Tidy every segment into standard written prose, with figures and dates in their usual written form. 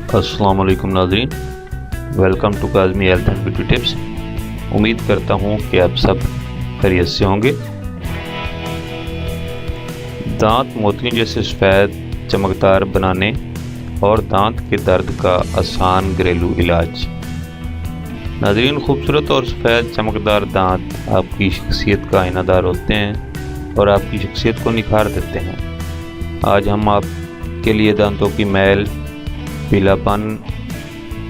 अस्सलाम वालेकुम नाज़रीन, welcome to Kazmi health and beauty tips. उम्मीद करता हूँ कि आप सब खैरियत से होंगे। दांत मोतियों जैसे सफ़ेद चमकदार बनाने और दांत के दर्द का आसान घरेलू इलाज। नाज़रीन, खूबसूरत और सफ़ेद चमकदार दांत आपकी शख्सियत का आईनादार होते हैं और आपकी शख्सियत को निखार देते हैं। आज हम आपके लिए दांतों की मैल, पीलापन,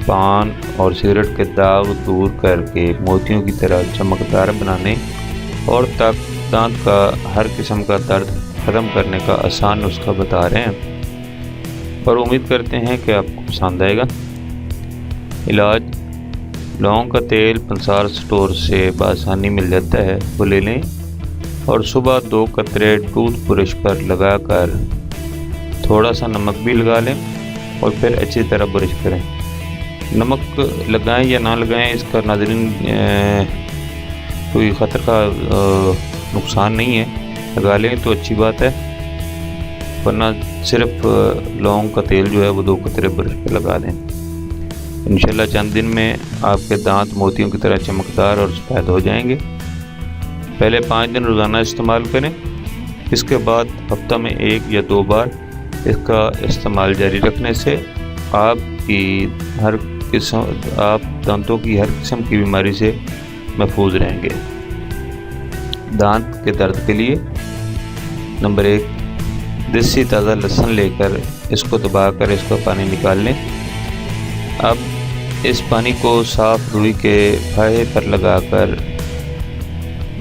पान और सिगरेट के दाग दूर करके मोतियों की तरह चमकदार बनाने और दांत का हर किस्म का दर्द ख़त्म करने का आसान नुस्खा बता रहे हैं और उम्मीद करते हैं कि आपको पसंद आएगा। इलाज: लौंग का तेल पंसार स्टोर से बआसानी मिल जाता है, वो ले लें और सुबह 2 कतरे टूथ ब्रश पर लगाकर थोड़ा सा नमक भी लगा लें और फिर अच्छी तरह ब्रश करें। नमक लगाएं या ना लगाएं, इसका नाज़रीन कोई ख़तर का नुकसान नहीं है। लगा लें तो अच्छी बात है, वरना सिर्फ लौंग का तेल जो है वो 2 कतरे ब्रश पे लगा दें। इंशाल्लाह चंद दिन में आपके दांत मोतियों की तरह चमकदार और सफ़ेद हो जाएंगे। पहले 5 दिन रोज़ाना इस्तेमाल करें, इसके बाद हफ्ता में 1 या 2 बार इसका इस्तेमाल जारी रखने से आप दांतों की हर किस्म की बीमारी से महफूज रहेंगे। दांत के दर्द के लिए नंबर 1, देसी ताज़ा लहसुन लेकर इसको दबाकर इसका पानी निकाल लें। अब इस पानी को साफ रुई के फाहे पर लगाकर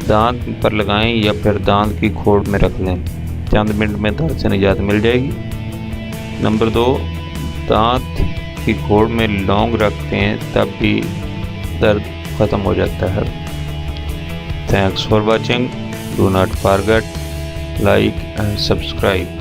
दांत पर लगाएं या फिर दांत की खोड़ में रख लें। चंद मिनट में दर्द से निजात मिल जाएगी। नंबर 2, दांत की खोड़ में लौंग रखें, तब भी दर्द ख़त्म हो जाता है। Thanks for watching. Do not forget like and subscribe.